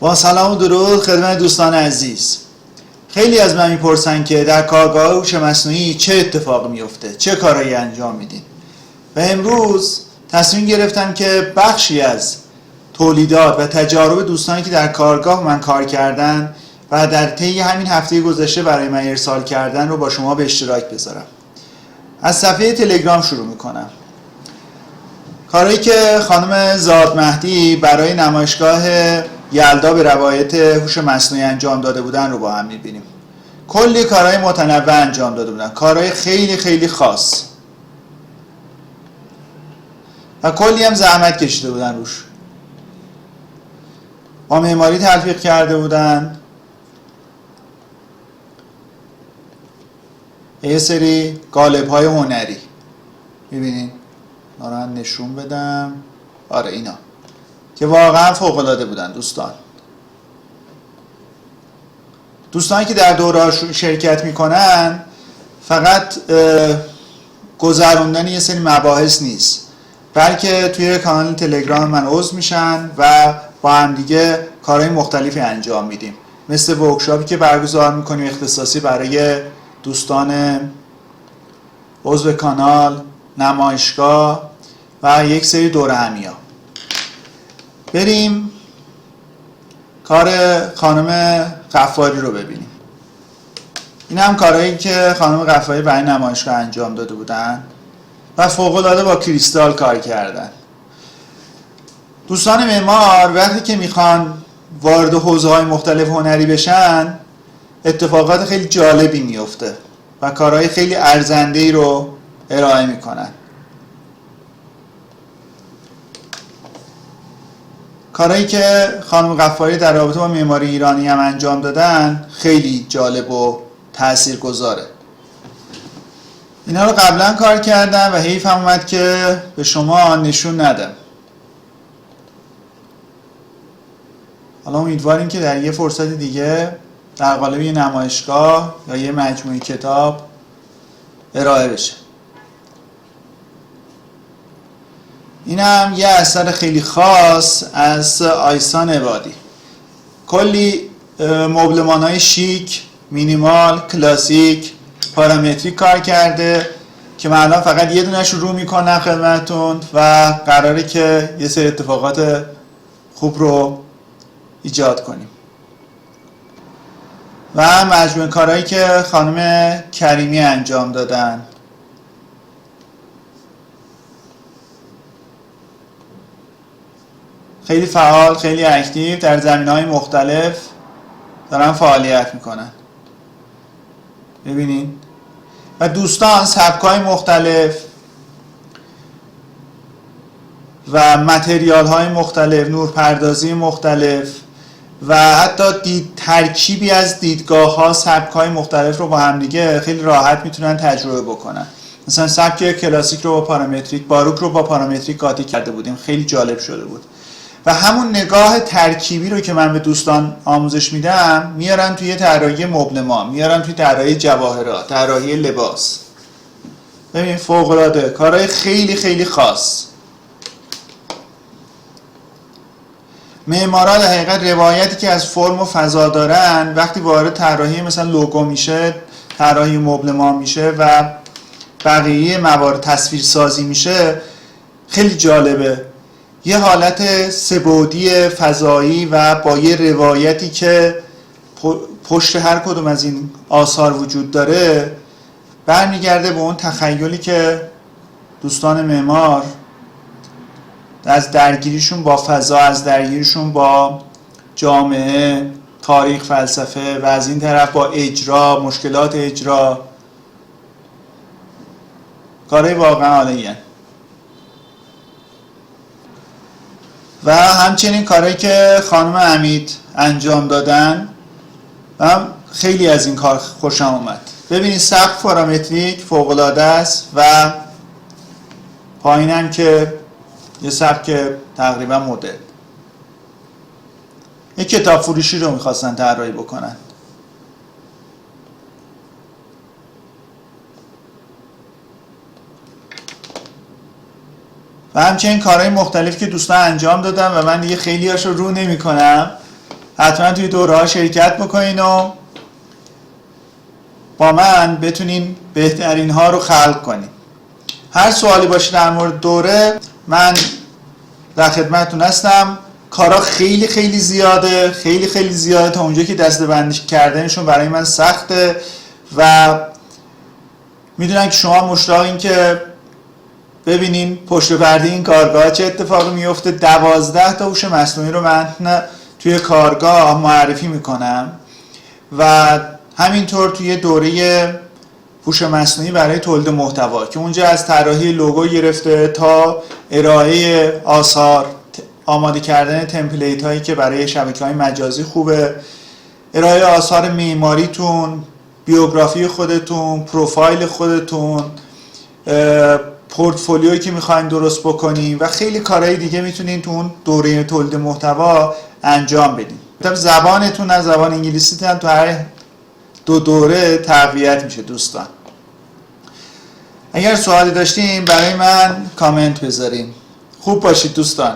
با سلام و درود خدمت دوستان عزیز. خیلی از من میپرسن که در کارگاه هوش مصنوعی چه اتفاقی میفته، چه کارهایی انجام میدین. و امروز تصمیم گرفتم که بخشی از تولیدات و تجارب دوستانی که در کارگاه من کار کردن و در طی همین هفته گذشته برای من ارسال کردن رو با شما به اشتراک بذارم. از صفحه تلگرام شروع میکنم. کاری که خانم زاد مهدی برای نمایشگاه یلدا به روایت هوش مصنوعی انجام داده بودن رو با هم میبینیم. کلی کارهای متنوع انجام داده بودن، کارهای خیلی خیلی خاص و کلی هم زحمت کشیده بودن روش. با معماری تلفیق کرده بودن، یه سری قالب‌های هنری میبینین، دارن نشون بدم. آره اینا که واقعا فوق‌العاده بودن. دوستانی که در دوره شرکت میکنن فقط گذروندن یه سری مباحث نیست، بلکه توی کانال تلگرام من عضو میشن و با هم دیگه کارهای مختلفی انجام میدیم، مثل ورکشاپی که برگزار میکنیم اختصاصی برای دوستان عضو کانال، نمایشگاه و یک سری دوره همیا. بریم کار خانم غفاری رو ببینیم. این هم کارهایی که خانم غفاری برای نمایشگاه انجام داده بودن و فوق‌العاده با کریستال کار کردن. دوستان معمار وقتی که میخوان وارد حوزه‌های مختلف هنری بشن، اتفاقات خیلی جالبی میفته و کارهای خیلی ارزنده‌ای رو ارائه میکنن. کارهایی که خانم غفاری در رابطه با معماری ایرانی هم انجام دادن خیلی جالب و تاثیرگذاره. اینا رو قبلا کار کردم و حیفم اومد که به شما نشون ندم. حالا امیدواریم که در یه فرصت دیگه در قالب یه نمایشگاه یا یه مجموعه کتاب ارائه بشه. این هم یه اثر خیلی خاص از آیسان عبادی. کلی مبلمان‌های شیک، مینیمال، کلاسیک، پارامتریک کار کرده که من الان فقط یه دونش رو میکنم خدمتتون و قراره که یه سری اتفاقات خوب رو ایجاد کنیم. و مجموعه کارهایی که خانم کریمی انجام دادن. خیلی فعال، خیلی اکتیو در زمینه‌های مختلف دارن فعالیت میکنن. ببینین و دوستان سبک‌های مختلف و متریال‌های مختلف، نورپردازی مختلف و حتی ترکیبی از دیدگاه‌ها، سبک‌های مختلف رو با هم دیگه خیلی راحت میتونن تجربه بکنن. مثلا سبک کلاسیک رو با پارامتریک، باروک رو با پارامتریک قاطی کرده بودیم، خیلی جالب شده بود. و همون نگاه ترکیبی رو که من به دوستان آموزش میدم میارن توی طراحی مبلمان، میارن توی طراحی جواهرات، طراحی لباس. ببین فوق‌العاده، کارهای خیلی خیلی خاص. معمارا در حقیقت روایتی که از فرم و فضا دارن وقتی وارد طراحی مثلا لوگو میشه، طراحی مبلمان میشه و بقیه موارد تصویرسازی میشه، خیلی جالبه. یه حالت سه‌بعدی فضایی و با یه روایتی که پشت هر کدوم از این آثار وجود داره برمیگرده به اون تخیلی که دوستان معمار از درگیریشون با فضا، از درگیریشون با جامعه، تاریخ، فلسفه و از این طرف با اجرا، مشکلات اجرا، کارهای واقعا عالیه. و همچنین کارهایی که خانم امید انجام دادن و خیلی از این کار خوشم اومد. ببینید سقف پارامتریک فوق‌العاده است و پایینم که یه سبک تقریبا مدرن. یک کتاب فروشی رو میخواستن طراحی بکنن. و همچنین کارهای مختلفی که دوستان انجام دادن و من دیگه خیلی هاشو رو نمی کنم حتما توی دوره ها شرکت بکنین و با من بتونین بهترین ها رو خلق کنین. هر سوالی باشه در مورد دوره من در خدمتتون هستم. کارا خیلی خیلی زیاده، خیلی خیلی زیاده، تا اونجا که دسته بندی کردنشون برای من سخته و میدونم که شما مشتاقین که ببینین پشت پرده این کارگاه چه اتفاقی میفته. 12 تا هوش مصنوعی رو من توی کارگاه معرفی میکنم و همینطور توی دوره هوش مصنوعی برای تولید محتوا که اونجا از طراحی لوگو گرفته تا ارائه آثار، آماده کردن تمپلیت هایی که برای شبکه‌های مجازی خوبه، ارائه آثار معماریتون، بیوگرافی خودتون، پروفایل خودتون، پورتفولیویی که میخواین درست بکنین و خیلی کارهای دیگه میتونین تو اون دوره تولید محتوا انجام بدین. زبانتون از زبان انگلیسی هم تو هر دو دوره تقویت میشه دوستان. اگر سوالی داشتین برای من کامنت بذارین. خوب باشید دوستان.